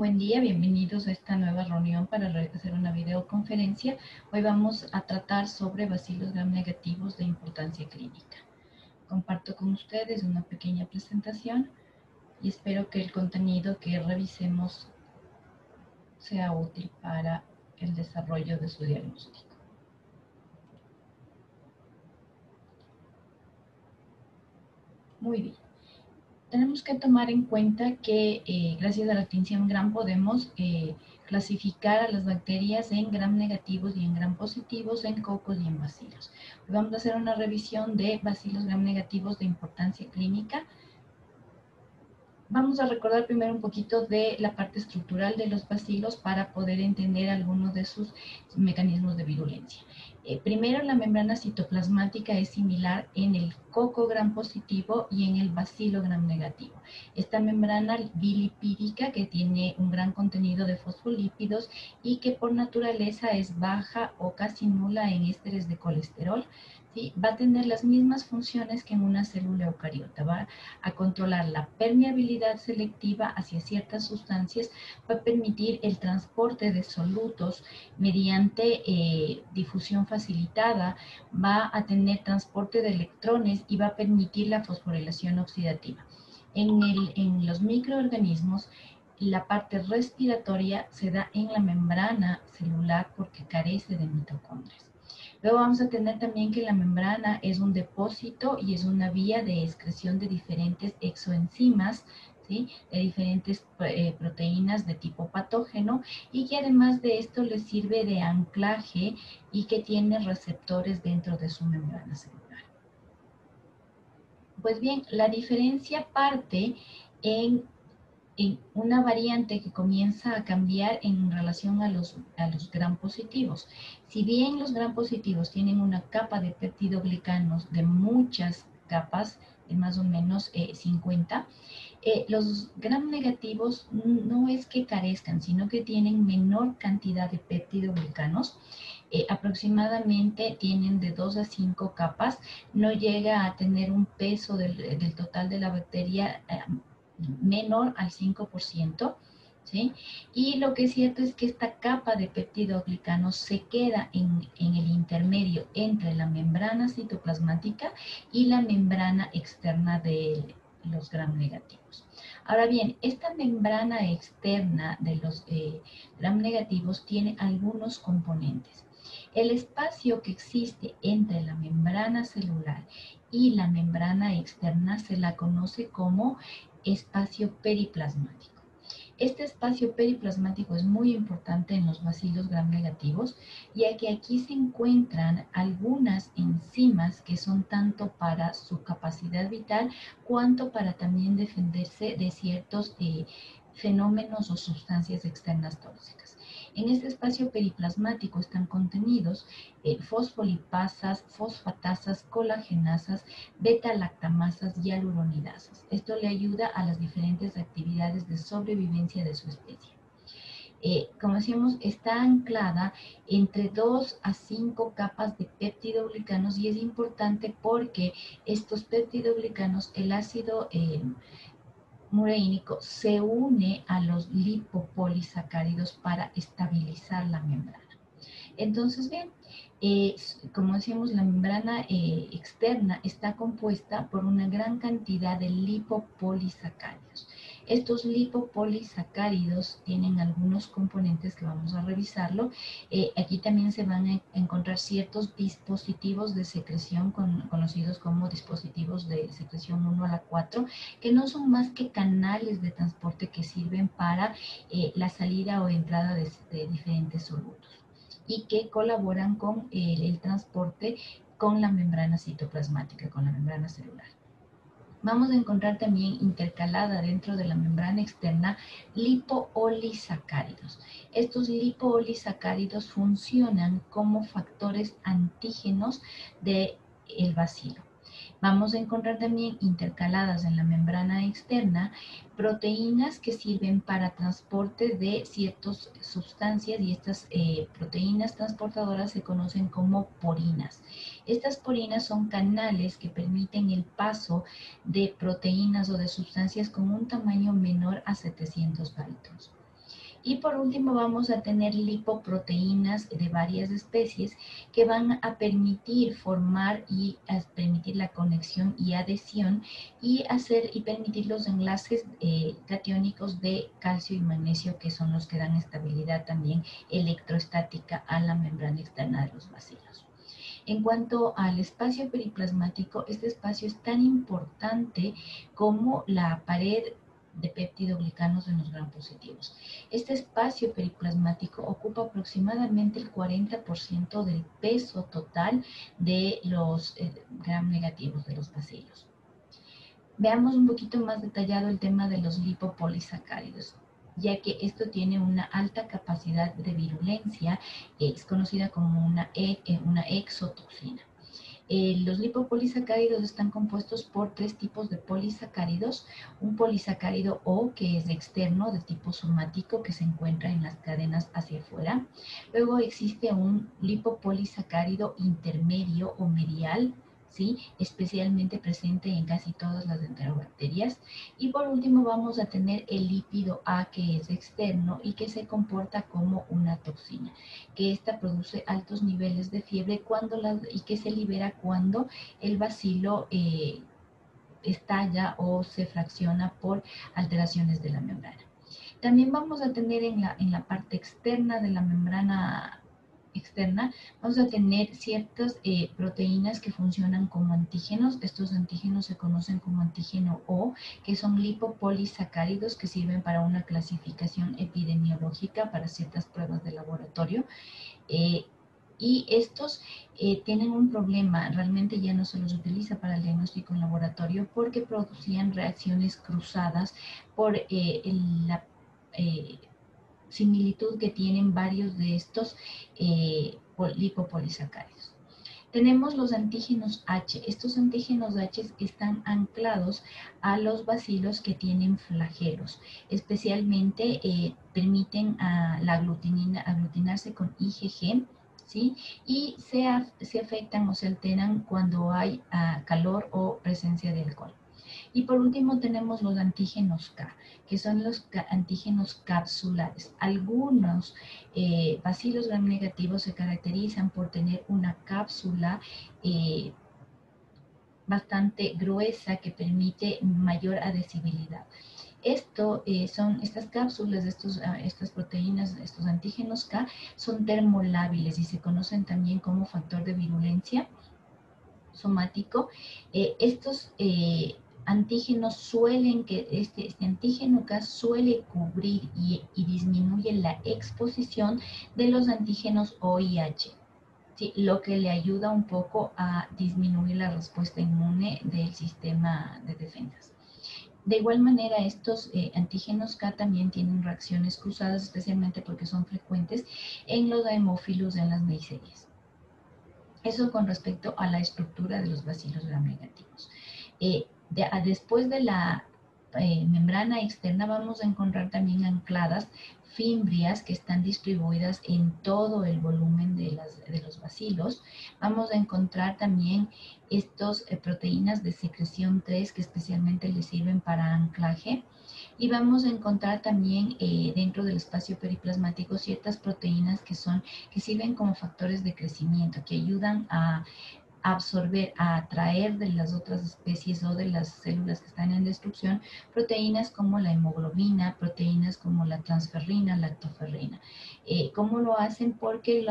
Buen día, bienvenidos a esta nueva reunión para hacer una videoconferencia. Hoy vamos a tratar sobre bacilos gram negativos de importancia clínica. Comparto con ustedes una pequeña presentación y espero que el contenido que revisemos sea útil para el desarrollo de su diagnóstico. Muy bien. Tenemos que tomar en cuenta que gracias a la tinción gram podemos clasificar a las bacterias en gram negativos y en gram positivos, en cocos y en bacilos. Hoy vamos a hacer una revisión de bacilos gram negativos de importancia clínica. Vamos a recordar primero un poquito de la parte estructural de los bacilos para poder entender algunos de sus mecanismos de virulencia. Primero, la membrana citoplasmática es similar en el coco gram positivo y en el bacilo gram negativo. Esta membrana bilipídica que tiene un gran contenido de fosfolípidos y que por naturaleza es baja o casi nula en ésteres de colesterol, ¿sí? Va a tener las mismas funciones que en una célula eucariota. Va a controlar la permeabilidad selectiva hacia ciertas sustancias, va a permitir el transporte de solutos mediante difusión facilitada, va a tener transporte de electrones y va a permitir la fosforilación oxidativa. En los microorganismos, la parte respiratoria se da en la membrana celular porque carece de mitocondrias. Luego vamos a tener también que la membrana es un depósito y es una vía de excreción de diferentes exoenzimas, ¿sí? De diferentes proteínas de tipo patógeno y que además de esto les sirve de anclaje y que tiene receptores dentro de su membrana celular. Pues bien, la diferencia parte en una variante que comienza a cambiar en relación a los gram positivos. Si bien los gram positivos tienen una capa de peptidoglicanos de muchas capas, de más o menos 50, los gram negativos no es que carezcan, sino que tienen menor cantidad de peptidoglicanos. Aproximadamente tienen de 2 a 5 capas, no llega a tener un peso del total de la bacteria menor al 5%, ¿sí? Y lo que es cierto es que esta capa de peptidoglicanos se queda en el intermedio entre la membrana citoplasmática y la membrana externa de los gram negativos. Ahora bien, esta membrana externa de los gram negativos tiene algunos componentes. El espacio que existe entre la membrana celular y la membrana externa se la conoce como espacio periplasmático. Este espacio periplasmático es muy importante en los bacilos gram negativos, ya que aquí se encuentran algunas enzimas que son tanto para su capacidad vital cuanto para también defenderse de ciertos fenómenos o sustancias externas tóxicas. En este espacio periplasmático están contenidos fosfolipasas, fosfatasas, colagenasas, beta-lactamasas y hialuronidasas. Esto le ayuda a las diferentes actividades de sobrevivencia de su especie. Como decíamos, está anclada entre 2 a 5 capas de peptidoglicanos y es importante porque estos peptidoglicanos, el ácido mureínico se une a los lipopolisacáridos para estabilizar la membrana. Entonces, bien, como decíamos, la membrana externa está compuesta por una gran cantidad de lipopolisacáridos. Estos lipopolisacáridos tienen algunos componentes que vamos a revisarlo. Aquí también se van a encontrar ciertos dispositivos de secreción conocidos como dispositivos de secreción 1 a la 4, que no son más que canales de transporte que sirven para la salida o entrada de diferentes solutos y que colaboran con el transporte con la membrana citoplasmática, con la membrana celular. Vamos a encontrar también intercalada dentro de la membrana externa lipopolisacáridos. Estos lipopolisacáridos funcionan como factores antígenos del bacilo. Vamos a encontrar también intercaladas en la membrana externa proteínas que sirven para transporte de ciertas sustancias y estas proteínas transportadoras se conocen como porinas. Estas porinas son canales que permiten el paso de proteínas o de sustancias con un tamaño menor a 700 daltons. Y por último vamos a tener lipoproteínas de varias especies que van a permitir formar y a permitir la conexión y adhesión y permitir los enlaces catiónicos de calcio y magnesio, que son los que dan estabilidad también electroestática a la membrana externa de los bacilos. En cuanto al espacio periplasmático, este espacio es tan importante como la pared de péptidoglicanos en los gram positivos. Este espacio periplasmático ocupa aproximadamente el 40% del peso total de los gram negativos de los bacilos. Veamos un poquito más detallado el tema de los lipopolisacáridos, ya que esto tiene una alta capacidad de virulencia, es conocida como una exotoxina. Los lipopolisacáridos están compuestos por tres tipos de polisacáridos. Un polisacárido O, que es externo, de tipo somático, que se encuentra en las cadenas hacia afuera. Luego existe un lipopolisacárido intermedio o medial, ¿sí? Especialmente presente en casi todas las enterobacterias. Y por último vamos a tener el lípido A, que es externo y que se comporta como una toxina, que esta produce altos niveles de fiebre y que se libera cuando el bacilo estalla o se fracciona por alteraciones de la membrana. También vamos a tener en la parte externa de la membrana externa, vamos a tener ciertas proteínas que funcionan como antígenos. Estos antígenos se conocen como antígeno O, que son lipopolisacáridos que sirven para una clasificación epidemiológica para ciertas pruebas de laboratorio. Y estos tienen un problema, realmente ya no se los utiliza para el diagnóstico en laboratorio porque producían reacciones cruzadas por la similitud que tienen varios de estos lipopolisacáridos. Tenemos los antígenos H. Estos antígenos H están anclados a los bacilos que tienen flagelos. Especialmente permiten a la aglutinina aglutinarse con IgG, ¿sí? Y se afectan o se alteran cuando hay calor o presencia de alcohol. Y por último tenemos los antígenos K, que son los antígenos capsulares. Algunos bacilos gram negativos se caracterizan por tener una cápsula bastante gruesa que permite mayor adhesibilidad. Estas cápsulas, estas proteínas, estos antígenos K, son termolábiles y se conocen también como factor de virulencia somático. Estos antígenos este antígeno K suele cubrir y disminuye la exposición de los antígenos O y H, ¿sí? Lo que le ayuda un poco a disminuir la respuesta inmune del sistema de defensas. De igual manera, estos antígenos K también tienen reacciones cruzadas, especialmente porque son frecuentes en los hemófilos en las neiserias. Eso con respecto a la estructura de los bacilos gram negativos. Después de la membrana externa vamos a encontrar también ancladas fimbrias que están distribuidas en todo el volumen de los bacilos. Vamos a encontrar también estas proteínas de secreción 3 que especialmente les sirven para anclaje. Y vamos a encontrar también dentro del espacio periplasmático ciertas proteínas que sirven como factores de crecimiento, que ayudan a absorber, a atraer de las otras especies o de las células que están en destrucción proteínas como la hemoglobina, proteínas como la transferrina, lactoferrina. ¿Cómo lo hacen? Porque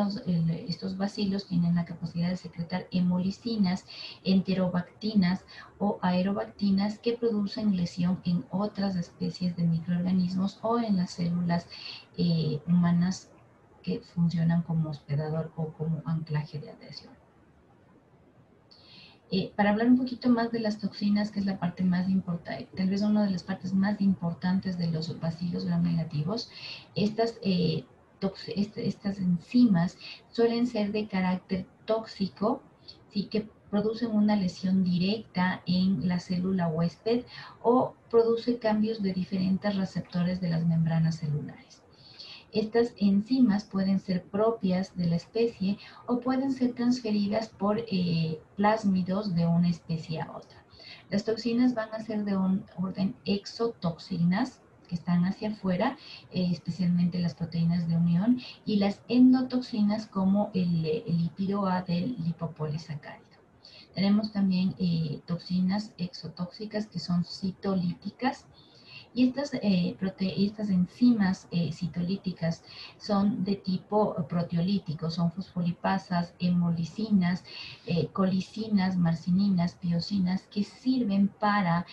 estos bacilos tienen la capacidad de secretar hemolicinas, enterobactinas o aerobactinas que producen lesión en otras especies de microorganismos o en las células humanas que funcionan como hospedador o como anclaje de adhesión. Para hablar un poquito más de las toxinas, que es la parte más importante, tal vez una de las partes más importantes de los bacilos gram negativos, estas enzimas suelen ser de carácter tóxico, ¿sí? Que producen una lesión directa en la célula huésped o produce cambios de diferentes receptores de las membranas celulares. Estas enzimas pueden ser propias de la especie o pueden ser transferidas por plásmidos de una especie a otra. Las toxinas van a ser de un orden exotoxinas, que están hacia afuera, especialmente las proteínas de unión, y las endotoxinas como el lípido A del lipopolisacárido. Tenemos también toxinas exotóxicas que son citolíticas, y estas enzimas citolíticas son de tipo proteolítico, son fosfolipasas, hemolicinas, colicinas, marcininas, piosinas, que sirven para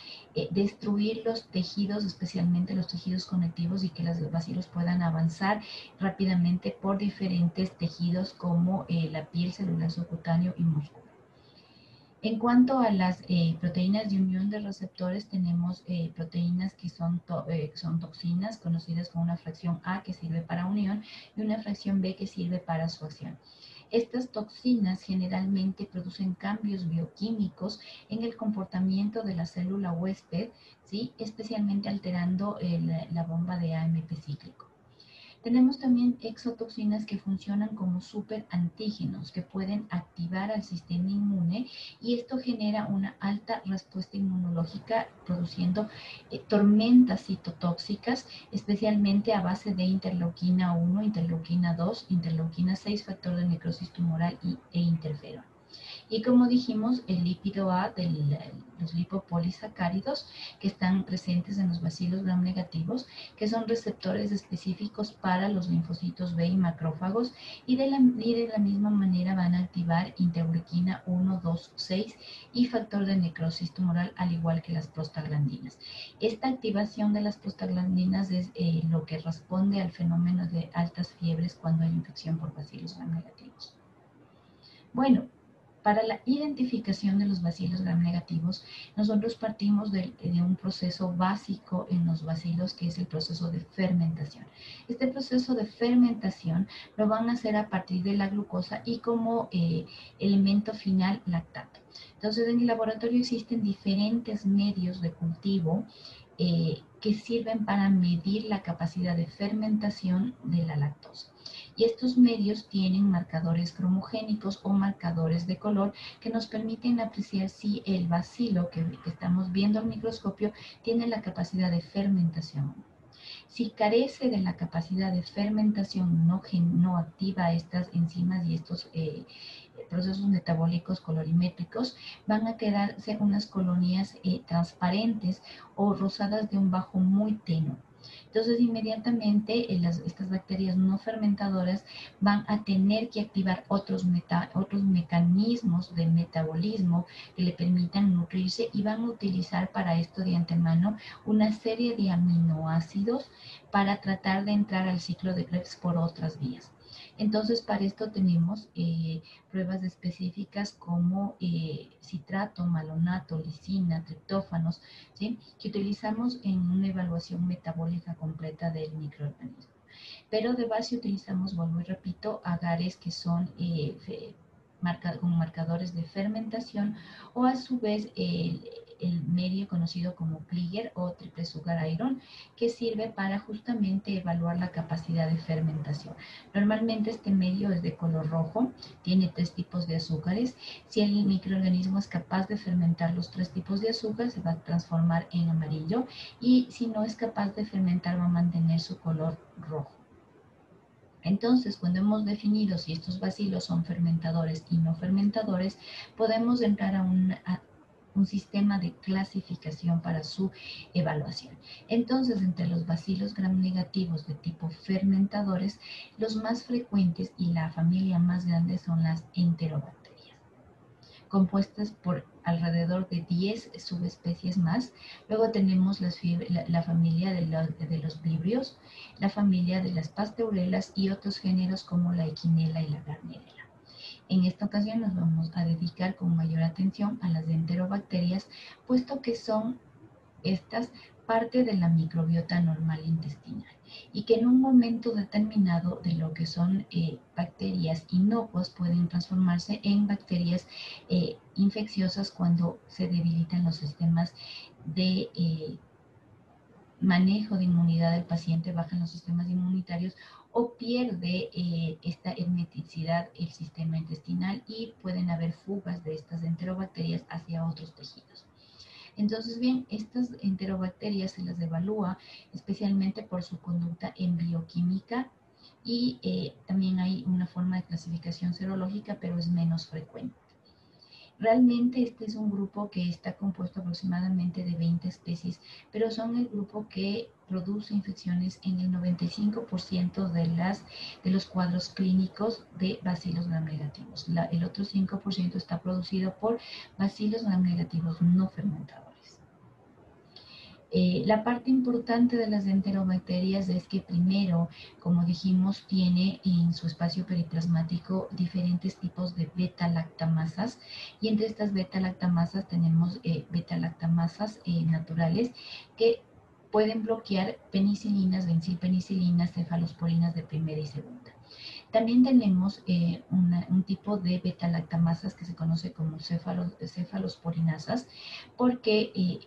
destruir los tejidos, especialmente los tejidos conectivos, y que los bacilos puedan avanzar rápidamente por diferentes tejidos como la piel, celular subcutáneo y músculo. En cuanto a las proteínas de unión de receptores, tenemos proteínas que son toxinas, conocidas como una fracción A, que sirve para unión, y una fracción B, que sirve para su acción. Estas toxinas generalmente producen cambios bioquímicos en el comportamiento de la célula huésped, ¿sí? Especialmente alterando la bomba de AMP cíclico. Tenemos también exotoxinas que funcionan como superantígenos, que pueden activar al sistema inmune, y esto genera una alta respuesta inmunológica, produciendo tormentas citotóxicas, especialmente a base de interleuquina 1, interleuquina 2, interleuquina 6, factor de necrosis tumoral e interferón. Y como dijimos, el lípido A de los lipopolisacáridos, que están presentes en los bacilos gram negativos, que son receptores específicos para los linfocitos B y macrófagos, y de la misma manera van a activar interleuquina 1, 2, 6 y factor de necrosis tumoral, al igual que las prostaglandinas. Esta activación de las prostaglandinas es lo que responde al fenómeno de altas fiebres cuando hay infección por bacilos gram negativos. Bueno, para la identificación de los bacilos gram negativos, nosotros partimos de un proceso básico en los bacilos, que es el proceso de fermentación. Este proceso de fermentación lo van a hacer a partir de la glucosa y como elemento final lactato. Entonces, en el laboratorio existen diferentes medios de cultivo que sirven para medir la capacidad de fermentación de la lactosa. Y estos medios tienen marcadores cromogénicos o marcadores de color que nos permiten apreciar si el bacilo que estamos viendo al microscopio tiene la capacidad de fermentación. Si carece de la capacidad de fermentación, no activa estas enzimas y estos procesos metabólicos colorimétricos, van a quedarse unas colonias transparentes o rosadas de un bajo muy tenue. Entonces, inmediatamente estas bacterias no fermentadoras van a tener que activar otros mecanismos de metabolismo que le permitan nutrirse, y van a utilizar para esto de antemano una serie de aminoácidos para tratar de entrar al ciclo de Krebs por otras vías. Entonces, para esto tenemos pruebas específicas como citrato, malonato, lisina, triptófanos, ¿sí?, que utilizamos en una evaluación metabólica completa del microorganismo. Pero de base utilizamos, vuelvo y repito, agares que son con marcadores de fermentación, o a su vez el medio conocido como Kliger o triple sugar iron, que sirve para justamente evaluar la capacidad de fermentación. Normalmente este medio es de color rojo, tiene 3 tipos de azúcares. Si el microorganismo es capaz de fermentar los 3 tipos de azúcar, se va a transformar en amarillo, y si no es capaz de fermentar, va a mantener su color rojo. Entonces, cuando hemos definido si estos bacilos son fermentadores y no fermentadores, podemos entrar a un sistema de clasificación para su evaluación. Entonces, entre los bacilos gram negativos de tipo fermentadores, los más frecuentes y la familia más grande son las enterobacterias, compuestas por alrededor de 10 subespecies más. Luego tenemos la familia de los vibrios, la familia de las pasteurelas y otros géneros como la equinela y la gardnerella. En esta ocasión nos vamos a dedicar con mayor atención a las enterobacterias, puesto que son estas parte de la microbiota normal intestinal, y que en un momento determinado de lo que son bacterias inocuas pueden transformarse en bacterias infecciosas cuando se debilitan los sistemas de manejo de inmunidad del paciente, bajan los sistemas inmunitarios, o pierde esta hermeticidad el sistema intestinal, y pueden haber fugas de estas enterobacterias hacia otros tejidos. Entonces, bien, estas enterobacterias se las evalúa especialmente por su conducta en bioquímica y también hay una forma de clasificación serológica, pero es menos frecuente. Realmente este es un grupo que está compuesto aproximadamente de 20 especies, pero son el grupo que produce infecciones en el 95% de los cuadros clínicos de bacilos gram-negativos. El otro 5% está producido por bacilos gram-negativos no fermentadores. La parte importante de las enterobacterias es que primero, como dijimos, tiene en su espacio periplasmático diferentes tipos de beta-lactamasas y entre estas beta-lactamasas tenemos beta-lactamasas naturales que pueden bloquear penicilinas, benzilpenicilinas, cefalosporinas de primera y segunda. También tenemos un tipo de beta-lactamasas que se conoce como cefalosporinasas porque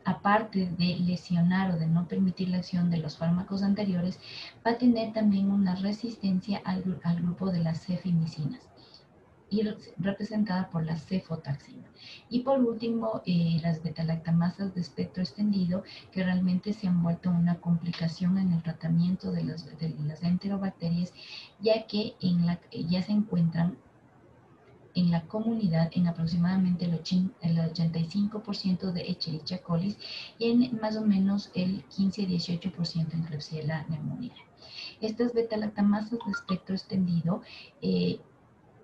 aparte de lesionar o de no permitir la acción de los fármacos anteriores, va a tener también una resistencia al grupo de las cefimicinas y representada por la cefotaxima. Y por último, las betalactamasas de espectro extendido, que realmente se han vuelto una complicación en el tratamiento de las enterobacterias, ya que ya se encuentran en la comunidad en aproximadamente el 85% de Escherichia coli y en más o menos el 15-18% en Klebsiella pneumoniae. Estas beta-lactamasas de espectro extendido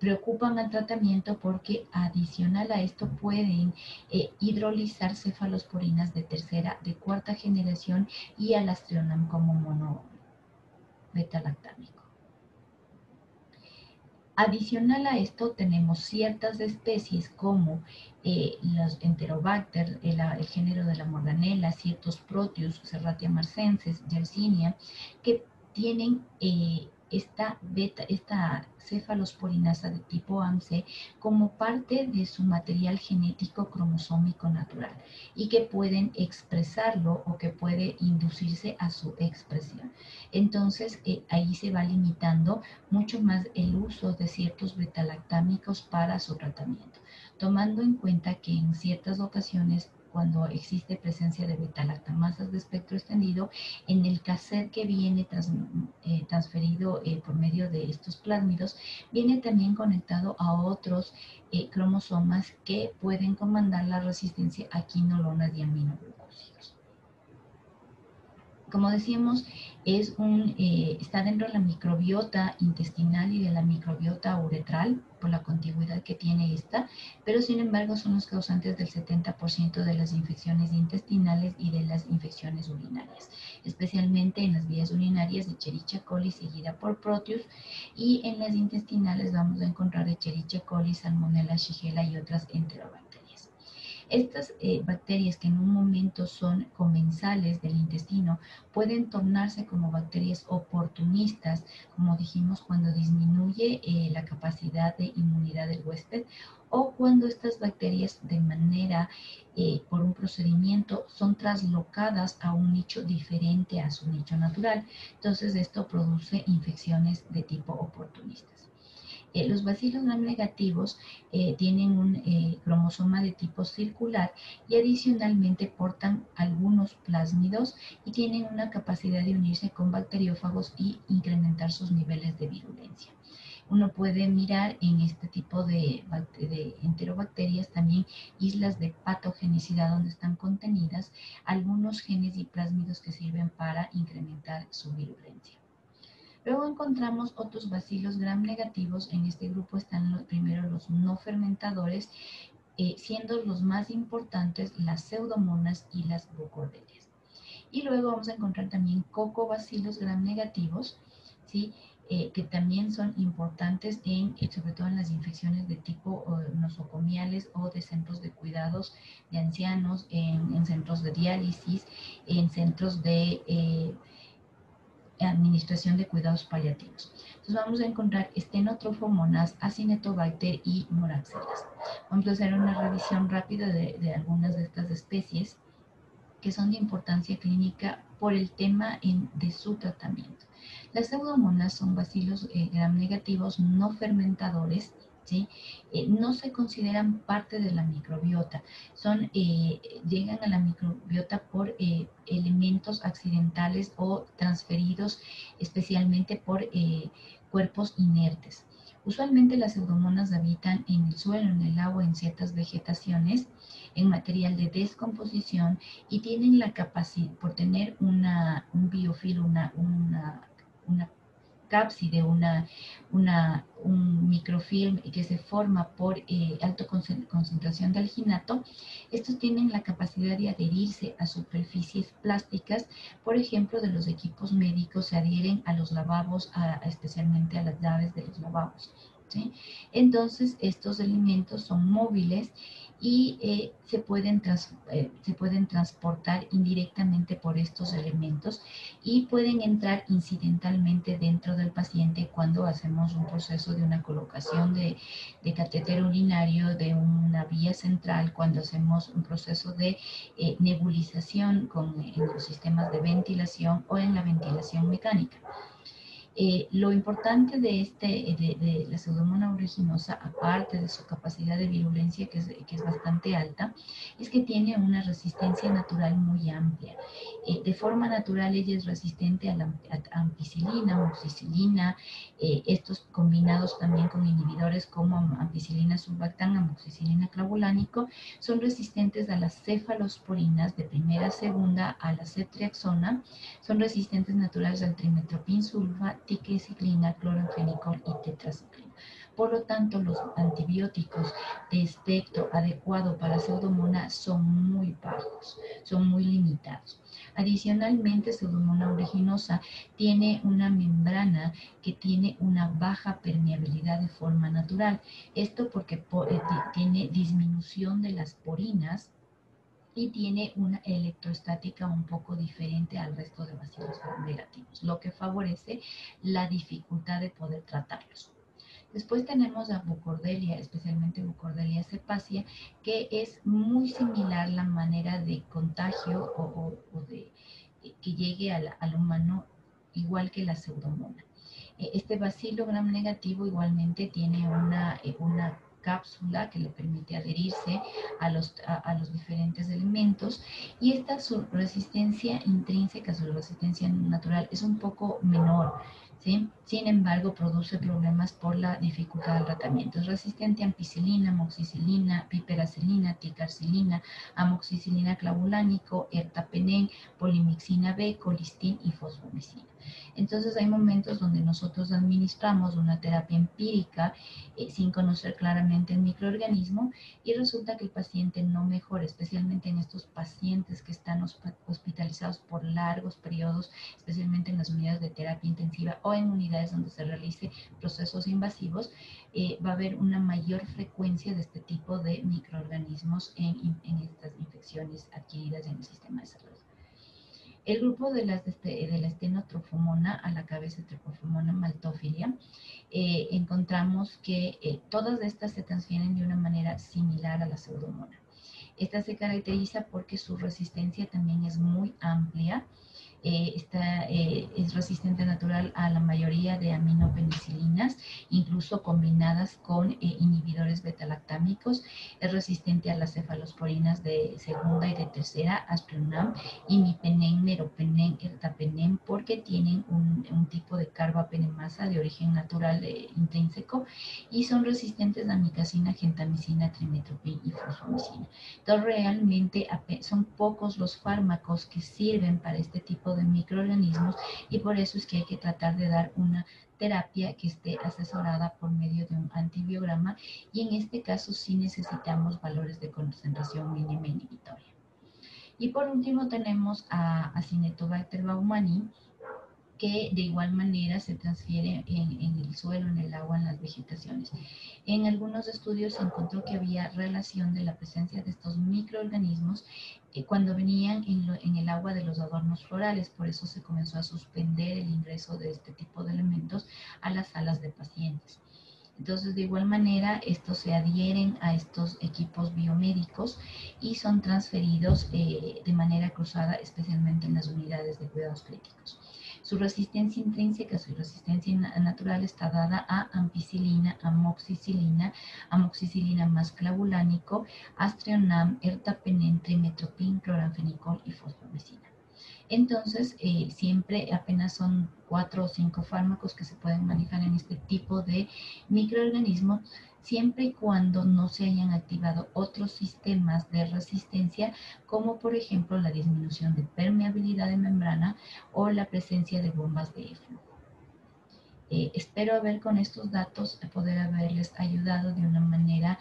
preocupan al tratamiento porque adicional a esto pueden hidrolizar cefalosporinas de tercera, de cuarta generación y alastrionam como mono beta-lactámico. Adicional a esto tenemos ciertas especies como los Enterobacter, el género de la morganela, ciertos Proteus, Serratia marcensis, Yersinia, que tienen esta cefalosporinasa de tipo AMC como parte de su material genético cromosómico natural y que pueden expresarlo o que puede inducirse a su expresión. Entonces ahí se va limitando mucho más el uso de ciertos betalactámicos para su tratamiento, tomando en cuenta que en ciertas ocasiones cuando existe presencia de betalactamasas de espectro extendido, en el cassette que viene transferido por medio de estos plásmidos, viene también conectado a otros cromosomas que pueden comandar la resistencia a quinolonas y aminoglucósidos. Como decíamos, está dentro de la microbiota intestinal y de la microbiota uretral por la contigüidad que tiene esta, pero sin embargo son los causantes del 70% de las infecciones intestinales y de las infecciones urinarias, especialmente en las vías urinarias de Escherichia coli seguida por Proteus, y en las intestinales vamos a encontrar Escherichia coli, Salmonella, Shigella y otras enterobacterias. Estas bacterias que en un momento son comensales del intestino pueden tornarse como bacterias oportunistas, como dijimos, cuando disminuye la capacidad de inmunidad del huésped o cuando estas bacterias de manera, por un procedimiento, son traslocadas a un nicho diferente a su nicho natural. Entonces esto produce infecciones de tipo oportunistas. Los bacilos gram negativos tienen un cromosoma de tipo circular y adicionalmente portan algunos plásmidos y tienen una capacidad de unirse con bacteriófagos y incrementar sus niveles de virulencia. Uno puede mirar en este tipo de enterobacterias también islas de patogenicidad donde están contenidas algunos genes y plásmidos que sirven para incrementar su virulencia. Luego encontramos otros bacilos gram negativos. En este grupo están primero los no fermentadores, siendo los más importantes las pseudomonas y las bucordelias. Y luego vamos a encontrar también cocobacilos gram negativos, ¿sí? Que también son importantes sobre todo en las infecciones de tipo nosocomiales o de centros de cuidados de ancianos, en centros de diálisis, en centros de administración de cuidados paliativos. Entonces vamos a encontrar Stenotropomonas, Acinetobacter y Moraxelas. Vamos a hacer una revisión rápida de algunas de estas especies que son de importancia clínica por el tema de su tratamiento. Las pseudomonas son bacilos gram negativos no fermentadores ¿sí? No se consideran parte de la microbiota, llegan a la microbiota por elementos accidentales o transferidos especialmente por cuerpos inertes. Usualmente las pseudomonas habitan en el suelo, en el agua, en ciertas vegetaciones, en material de descomposición y tienen la capacidad, por tener un biofilo, una cápside, un microfilm que se forma por alta concentración de alginato, estos tienen la capacidad de adherirse a superficies plásticas, por ejemplo, de los equipos médicos se adhieren a los lavabos, especialmente a las llaves de los lavabos, ¿sí? Entonces, estos elementos son móviles y se pueden transportar indirectamente por estos elementos y pueden entrar incidentalmente dentro del paciente cuando hacemos un proceso de una colocación de catéter urinario, de una vía central, cuando hacemos un proceso de nebulización en los sistemas de ventilación o en la ventilación mecánica. Lo importante de la Pseudomonas aeruginosa, aparte de su capacidad de virulencia, que es bastante alta, es que tiene una resistencia natural muy amplia. De forma natural, ella es resistente a la ampicilina, amoxicilina, estos combinados también con inhibidores como ampicilina surfactán, amoxicilina clavulánico, son resistentes a las cefalosporinas de primera, segunda, a la ceftriaxona, son resistentes naturales al trimetoprim sulfa, tiqueciclina, cloranfenicol y tetraciclina. Por lo tanto, los antibióticos de espectro adecuado para Pseudomonas son muy bajos, son muy limitados. Adicionalmente, Pseudomonas aeruginosa tiene una membrana que tiene una baja permeabilidad de forma natural. Esto porque tiene disminución de las porinas y tiene una electroestática un poco diferente al resto de bacilos negativos, lo que favorece la dificultad de poder tratarlos. Después tenemos a Bucordelia, especialmente Bucordelia cepacia, que es muy similar la manera de contagio o de que llegue al humano igual que la pseudomona. Este bacilo gram negativo igualmente tiene una cápsula que le permite adherirse a los diferentes elementos y esta su resistencia intrínseca, su resistencia natural es un poco menor, ¿sí? Sin embargo, produce problemas por la dificultad del tratamiento. Es resistente a ampicilina, amoxicilina, piperacilina, ticarcilina, amoxicilina clavulánico, ertapenem, polimixina B, colistin y fosfomicina. Entonces hay momentos donde nosotros administramos una terapia empírica sin conocer claramente el microorganismo y resulta que el paciente no mejora, especialmente en estos pacientes que están hospitalizados por largos periodos, especialmente en las unidades de terapia intensiva o en unidades donde se realice procesos invasivos, va a haber una mayor frecuencia de este tipo de microorganismos en estas infecciones adquiridas en el sistema de salud. El grupo de la estenotropomona, a la cabeza Tropomona maltophilia, encontramos que todas estas se transfieren de una manera similar a la pseudomona. Esta se caracteriza porque su resistencia también es muy amplia. Es resistente natural a la mayoría de aminopenicilinas, incluso combinadas con inhibidores betalactámicos. Es resistente a las cefalosporinas de segunda y de tercera, asprinam, imipenem, meropenem, ertapenem, porque tienen un tipo de carbapenemasa de origen natural intrínseco y son resistentes a micacina, gentamicina, trimetoprim y fosfomicina. Entonces, realmente son pocos los fármacos que sirven para este tipo de microorganismos y por eso es que hay que tratar de dar una terapia que esté asesorada por medio de un antibiograma y en este caso sí necesitamos valores de concentración mínima inhibitoria. Y por último tenemos a Acinetobacter baumannii, que de igual manera se transfiere en el suelo, en el agua, en las vegetaciones. En algunos estudios se encontró que había relación de la presencia de estos microorganismos cuando venían en el agua de los adornos florales, por eso se comenzó a suspender el ingreso de este tipo de elementos a las salas de pacientes. Entonces, de igual manera, estos se adhieren a estos equipos biomédicos y son transferidos de manera cruzada, especialmente en las unidades de cuidados críticos. Su resistencia intrínseca, su resistencia natural está dada a ampicilina, amoxicilina más clavulánico, aztreonam, ertapenem, trimethoprim, cloranfenicol y fosfomicina. Entonces, siempre apenas son 4 o 5 fármacos que se pueden manejar en este tipo de microorganismos, siempre y cuando no se hayan activado otros sistemas de resistencia, como por ejemplo la disminución de permeabilidad de membrana o la presencia de bombas de flujo. Espero haber con estos datos poder haberles ayudado de una manera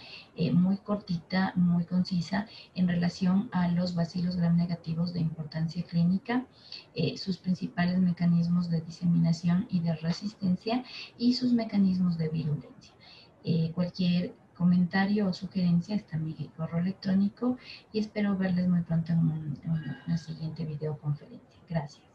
muy cortita, muy concisa en relación a los bacilos gram negativos de importancia clínica, sus principales mecanismos de diseminación y de resistencia y sus mecanismos de virulencia. Cualquier comentario o sugerencia está en mi correo electrónico y espero verles muy pronto en una siguiente videoconferencia. Gracias.